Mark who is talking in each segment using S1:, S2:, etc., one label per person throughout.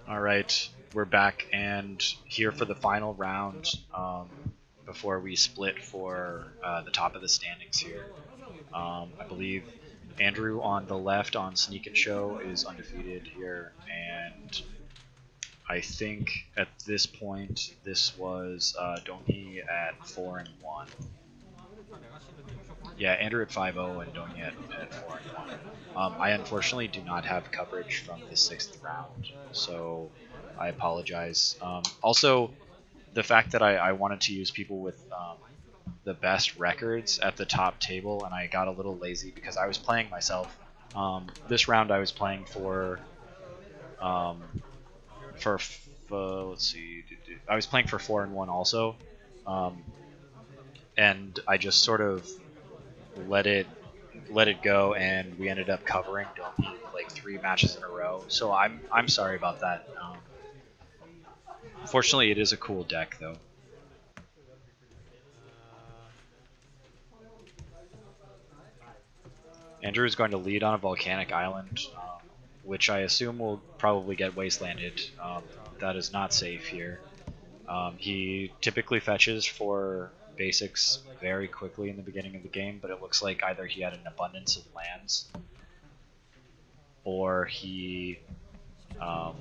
S1: All right, we're back and here for the final round before we split for the top of the standings here. I believe Andrew on the left on Sneak and Show is undefeated here, and I think at this point this was Dongi at 4-1. Yeah, Andrew at 5-0 and Dongi at 4-1. I unfortunately do not have coverage from the sixth round, so I apologize. Also, the fact that I wanted to use people with the best records at the top table, and I got a little lazy because I was playing myself. This round I was playing um, for let's see, I was playing for 4-1 also, um, and I just sort of let it go, and we ended up covering Domi like 3 matches in a row. So I'm sorry about that. Fortunately, it is a cool deck though. Andrew is going to lead on a volcanic island, which I assume will probably get wastelanded. That is not safe here. He typically fetches for basics very quickly in the beginning of the game, but it looks like either he had an abundance of lands or he, what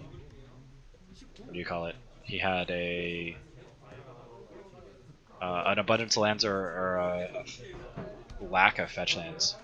S1: do you call it? He had an abundance of lands or a lack of fetch lands.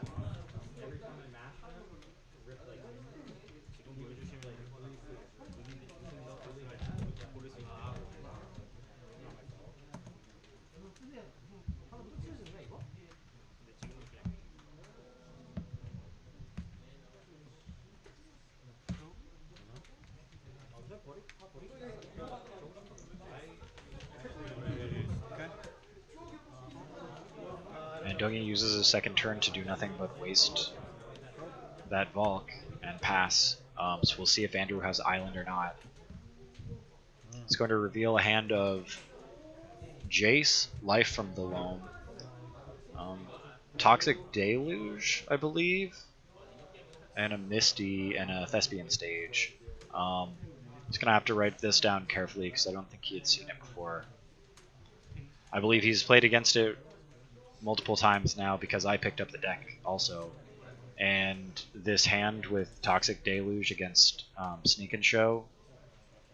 S1: And Dongi uses his second turn to do nothing but waste that Volk and pass. So we'll see if Andrew has Island or not. It's going to reveal a hand of Jace, Life from the Loam, Toxic Deluge, I believe, and a Misty and a Thespian Stage. He's going to have to write this down carefully because I don't think he had seen it before. I believe he's played against it multiple times now because I picked up the deck also. And this hand with Toxic Deluge against Sneak and Show,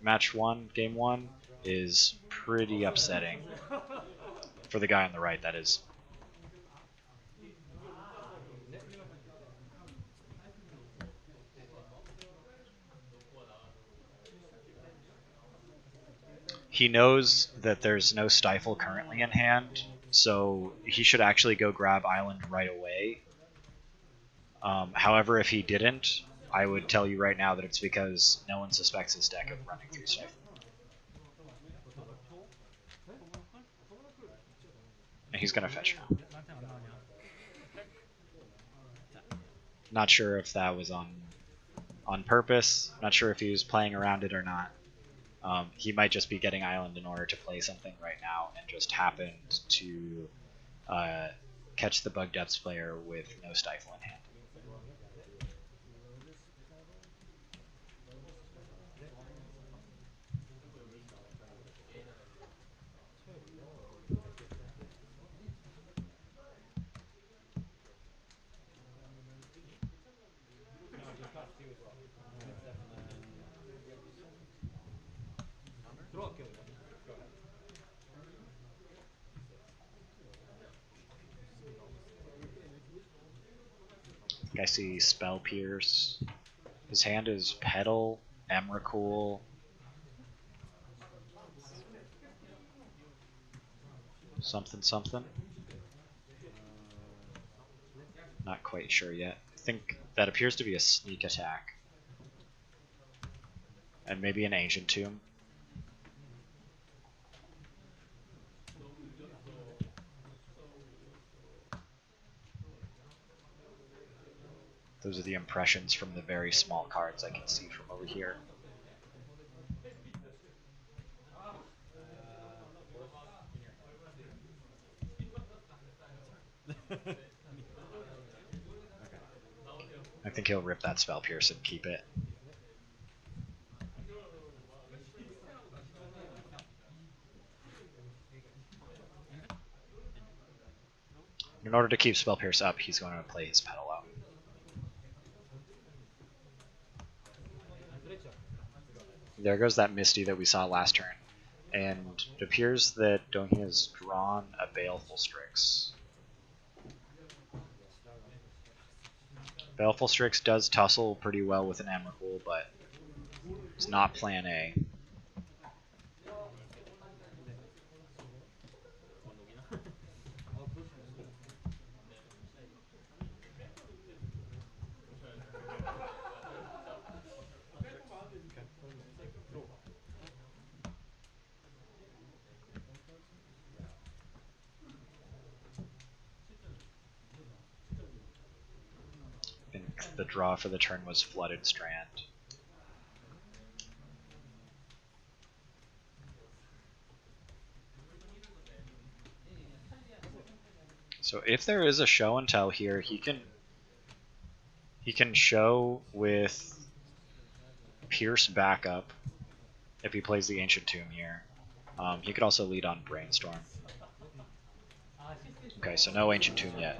S1: match 1, game 1, is pretty upsetting. For the guy on the right, that is. He knows that there's no Stifle currently in hand, so he should actually go grab Island right away. However, if he didn't, I would tell you right now that it's because no one suspects his deck of running through Stifle. And he's going to fetch now. Not sure if that was on purpose. Not sure if he was playing around it or not. He might just be getting Island in order to play something right now and just happened to catch the Bug Depths player with no Stifle in hand. I see Spell Pierce. His hand is Petal, Emrakul, something something. Not quite sure yet. I think that appears to be a sneak attack. And maybe an Ancient Tomb. Those are the impressions from the very small cards I can see from over here. I think he'll rip that Spell Pierce and keep it. In order to keep Spell Pierce up, he's going to play his Petal out. There goes that Misty that we saw last turn. And it appears that Donghi has drawn a Baleful Strix. Baleful Strix does tussle pretty well with an Emrakul, but it's not plan A. I think the draw for the turn was Flooded Strand. So if there is a show and tell here, he can show with Pierce backup if he plays the Ancient Tomb here. He could also lead on Brainstorm. Okay, so no Ancient Tomb yet.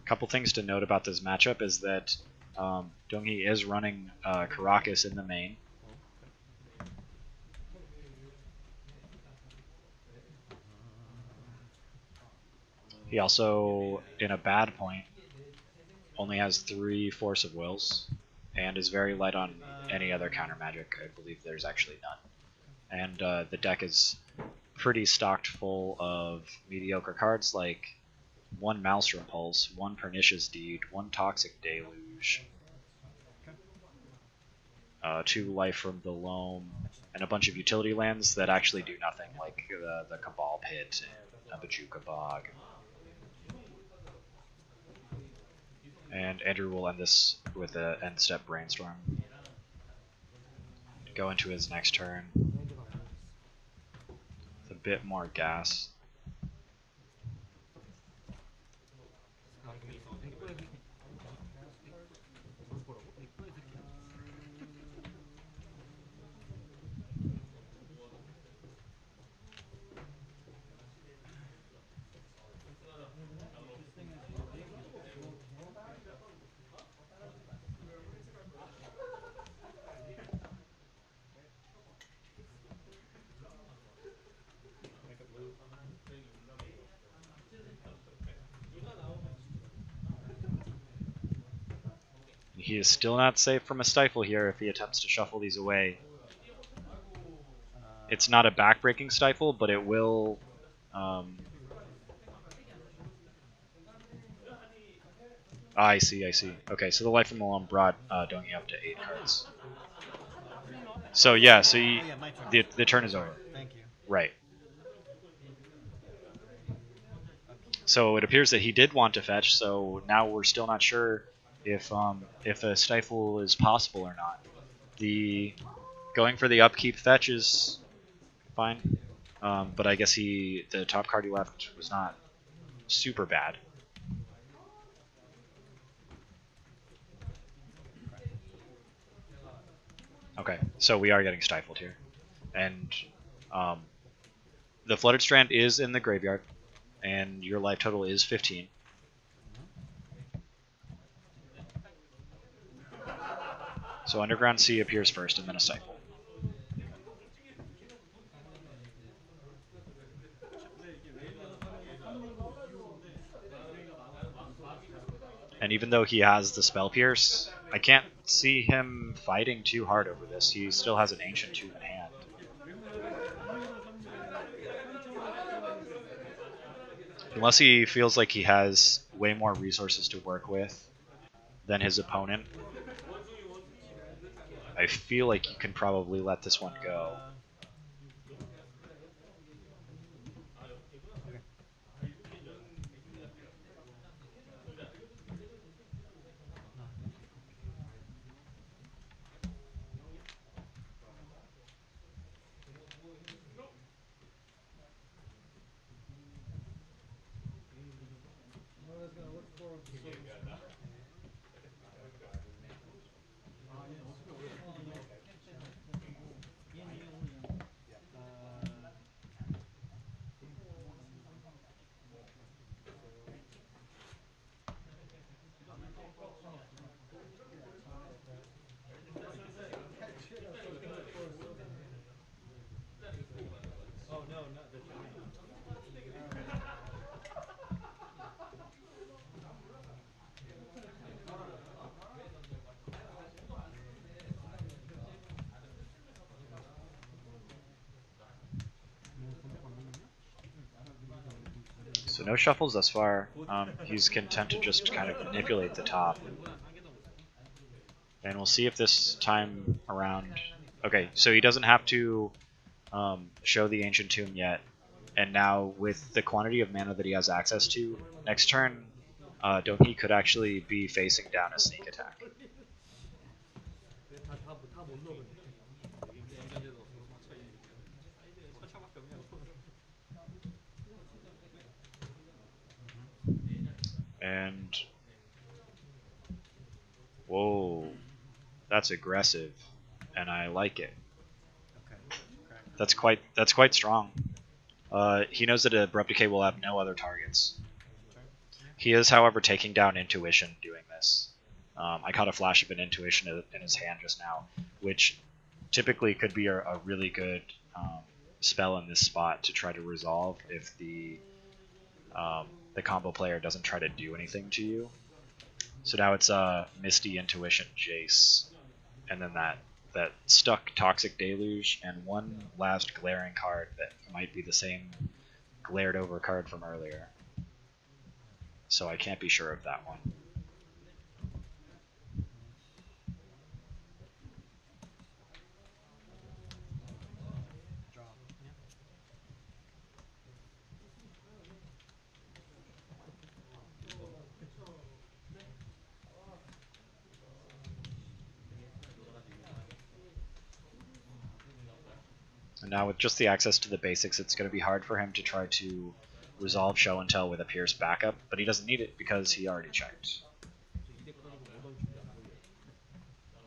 S1: Couple things to note about this matchup is that Donghi is running Caracas in the main. He also, in a bad point, only has 3 Force of Wills and is very light on any other counter magic. I believe there's actually none. And the deck is pretty stocked full of mediocre cards like 1 Maelstrom Pulse, 1 Pernicious Deed, 1 Toxic Deluge, 2 Life from the Loam, and a bunch of utility lands that actually do nothing, like the Cabal Pit and Bajuka Bog. And Andrew will end this with an end step Brainstorm. Go into his next turn with a bit more gas. He is still not safe from a Stifle here if he attempts to shuffle these away. It's not a backbreaking Stifle, but it will... I see. Okay, so the Life from the Loam brought Donghi up to 8 cards. So yeah, so the turn is over.
S2: Thank you.
S1: Right. So it appears that he did want to fetch, so now we're still not sure if a Stifle is possible or not. Going for the upkeep fetch is fine, but I guess the top card he left was not super bad. Okay, so we are getting stifled here, and the Flooded Strand is in the graveyard, and your life total is 15. So Underground Sea appears first, and then a Stifle. And even though he has the Spell Pierce, I can't see him fighting too hard over this. He still has an Ancient Tomb in hand. Unless he feels like he has way more resources to work with than his opponent, I feel like you can probably let this one go. So no shuffles thus far. He's content to just kind of manipulate the top. And we'll see if this time around... Okay, so he doesn't have to show the Ancient Tomb yet. And now with the quantity of mana that he has access to, next turn Donghee could actually be facing down a sneak attack. And whoa, that's aggressive, and I like it. That's quite strong. He knows that Abrupt Decay will have no other targets. He is, however, taking down Intuition doing this. I caught a flash of an Intuition in his hand just now, which typically could be a really good spell in this spot to try to resolve if the combo player doesn't try to do anything to you. So now it's Misty, Intuition, Jace, and then that stuck Toxic Deluge, and one last glaring card that might be the same glared over card from earlier. So I can't be sure of that one. And now with just the access to the basics, it's going to be hard for him to try to resolve Show and Tell with a Pierce backup, but he doesn't need it because he already checked.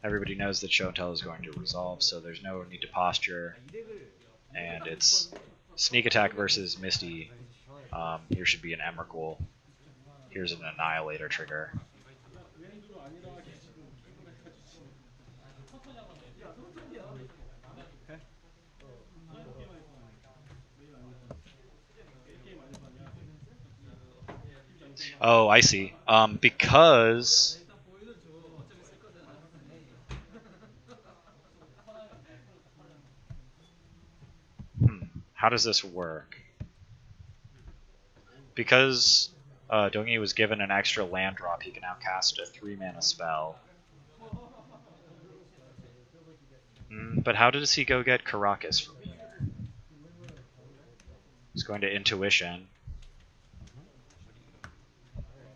S1: Everybody knows that Show and Tell is going to resolve, so there's no need to posture. And it's Sneak Attack versus Misty. Here should be an Emrakul. Here's an Annihilator trigger. Oh, I see. Because... how does this work? Because Donghee was given an extra land drop, he can now cast a 3-mana spell. But how does he go get Karakas from here? He's going to Intuition,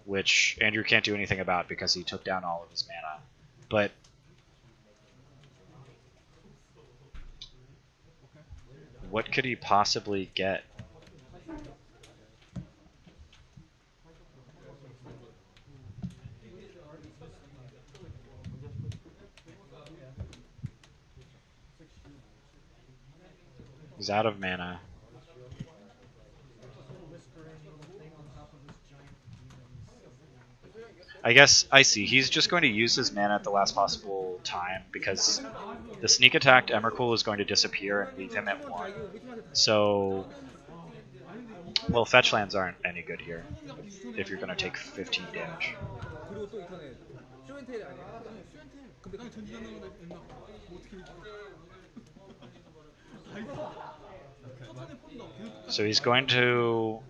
S1: which Andrew can't do anything about because he took down all of his mana. But what could he possibly get? He's out of mana. I guess I see. He's just going to use his mana at the last possible time because the sneak attacked Emrakul is going to disappear and leave him at 1. So, well, fetch lands aren't any good here if you're going to take 15 damage. So he's going to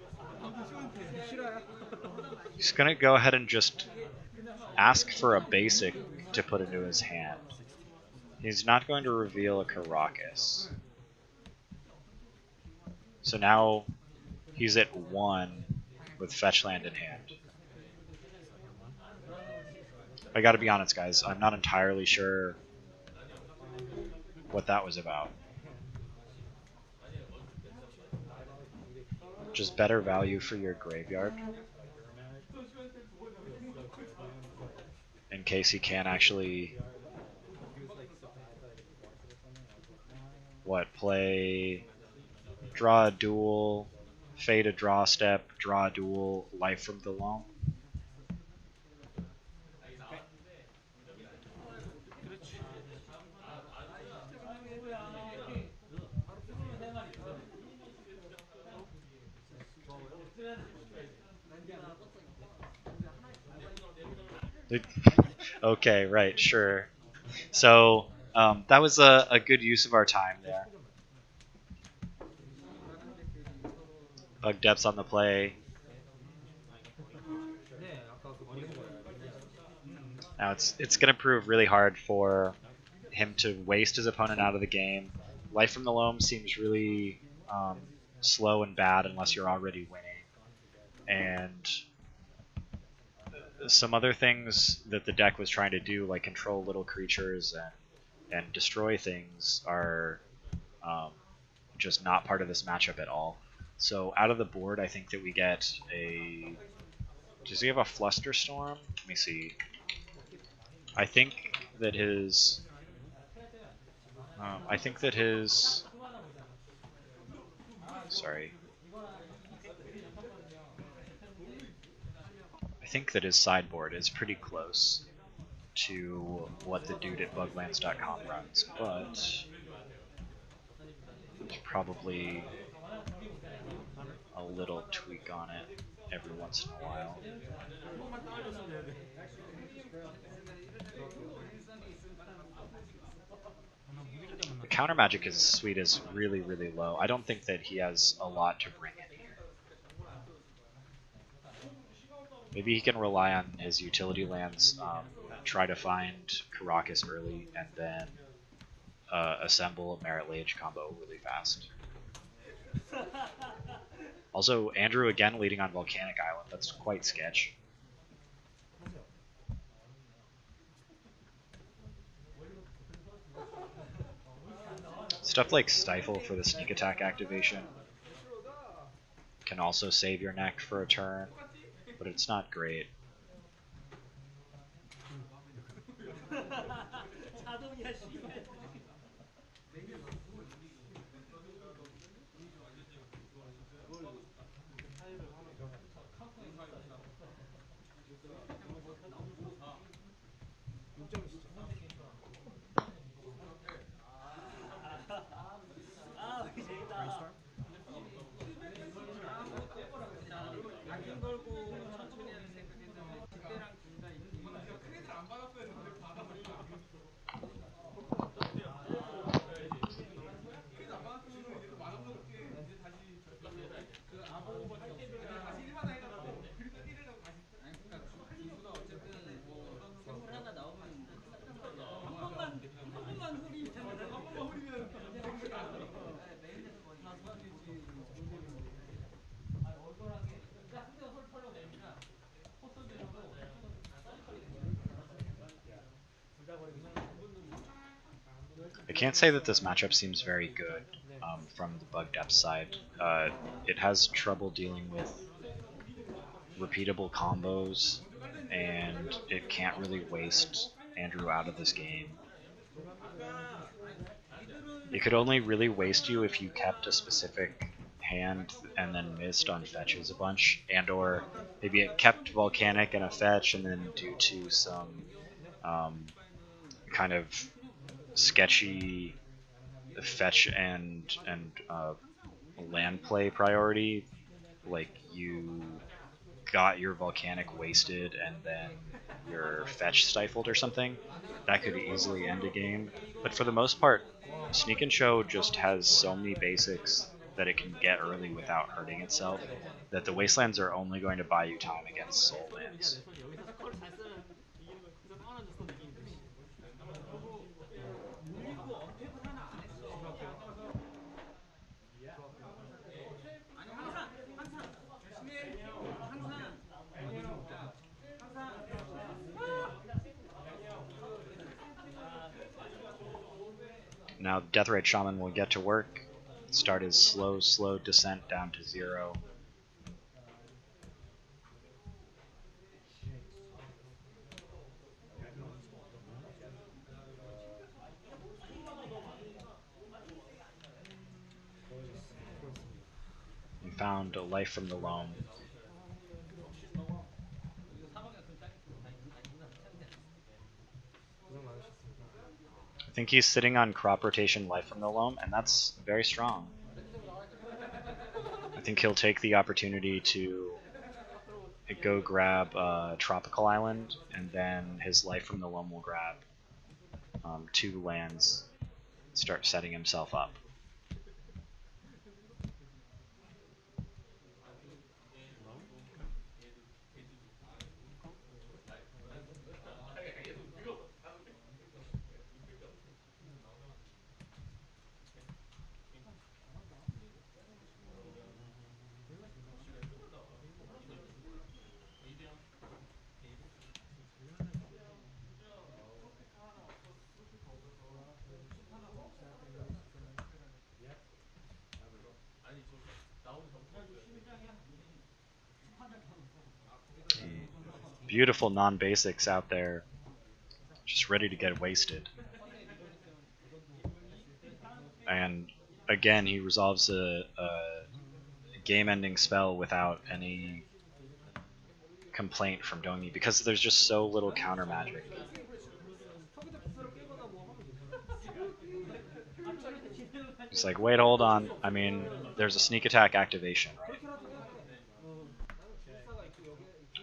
S1: go ahead and just ask for a basic to put into his hand. He's not going to reveal a Caracas. So now he's at 1 with fetch land in hand. I gotta be honest, guys, I'm not entirely sure what that was about. Just better value for your graveyard. In case he can actually... play... Draw a duel, fade a draw step, draw a duel, life from the loam. Okay, right, sure. So that was a good use of our time there. Bug depths on the play. Now it's going to prove really hard for him to waste his opponent out of the game. Life from the Loam seems really slow and bad unless you're already winning. And some other things that the deck was trying to do, like control little creatures and destroy things, are just not part of this matchup at all. So out of the board, I think that we get a... Does he have a Flusterstorm? Let me see. I think that his... Sorry. I think that his sideboard is pretty close to what the dude at buglands.com runs, but there's probably a little tweak on it every once in a while. The counter magic is sweet is really, really low. I don't think that he has a lot to bring in here. Maybe he can rely on his utility lands, try to find Caracas early, and then assemble a Merit Lage combo really fast. Also, Andrew again leading on Volcanic Island. That's quite sketch. Stuff like Stifle for the sneak attack activation can also save your neck for a turn, but it's not great. I can't say that this matchup seems very good from the bug depth side. It has trouble dealing with repeatable combos, and it can't really waste Andrew out of this game. It could only really waste you if you kept a specific hand and then missed on fetches a bunch, and or maybe it kept Volcanic and a fetch, and then due to some kind of sketchy fetch and land play priority, like you got your Volcanic wasted and then your fetch stifled or something, that could easily end a game. But for the most part, Sneak and Show just has so many basics that it can get early without hurting itself, that the Wastelands are only going to buy you time against Soul Lands. now Deathrite Shaman will get to work, start his slow descent down to 0. And found a life from the loam. I think he's sitting on crop rotation life from the loam, and that's very strong. I think he'll take the opportunity to go grab Tropical Island, and then his life from the loam will grab 2 lands, start setting himself up. Beautiful non-basics out there, just ready to get wasted. And again, he resolves a game-ending spell without any complaint from Dongi because there's just so little counter magic. He's like, wait, hold on. I mean, there's a sneak attack activation, right?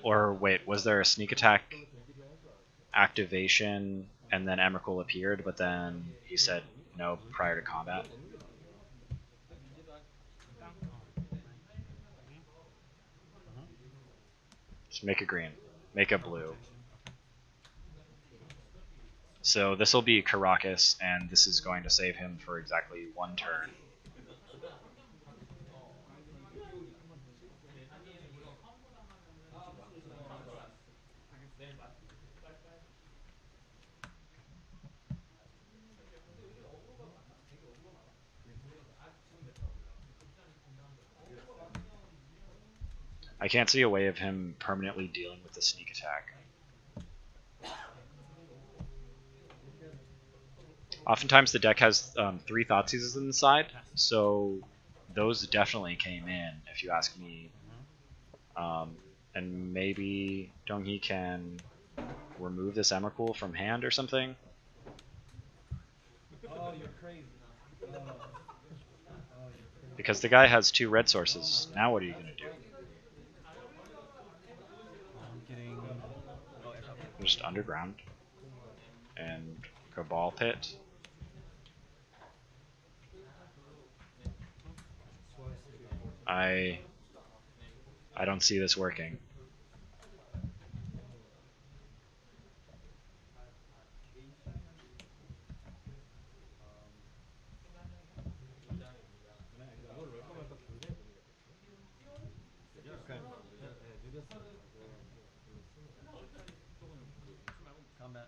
S1: Or wait, was there a sneak attack activation and then Emrakul appeared, but then he said no prior to combat? Just make a green. Make a blue. So this will be Caracas, and this is going to save him for exactly 1 turn. I can't see a way of him permanently dealing with the sneak attack. Oftentimes the deck has 3 Thoughtseizes inside, so those definitely came in, if you ask me. And maybe Donghee can remove this Emrakul from hand or something.
S2: Oh, you're crazy.
S1: Because the guy has 2 red sources. Now what are you going to do?
S2: I'm getting...
S1: Just underground. And Cabal Pit. I don't see this working.
S2: Combat.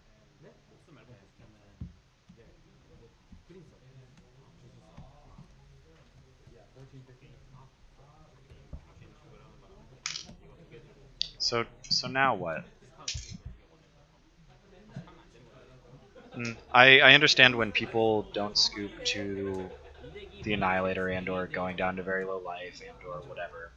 S1: So now what? I understand when people don't scoop to the Annihilator and or going down to very low life and or whatever.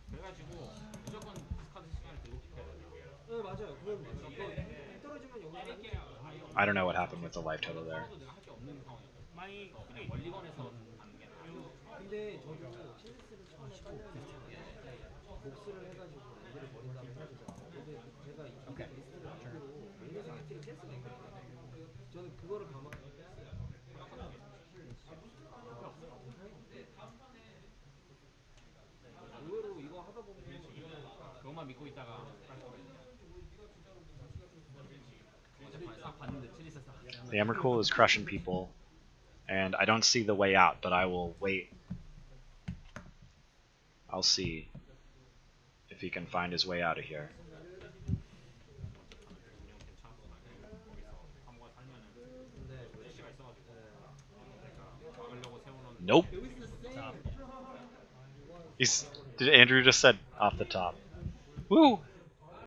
S1: I don't know what happened with the life total there. The Emrakul is crushing people, and I don't see the way out, but I will wait. I'll see if he can find his way out of here. Nope.
S2: Top.
S1: He's. Did Andrew just said off the top? Woo!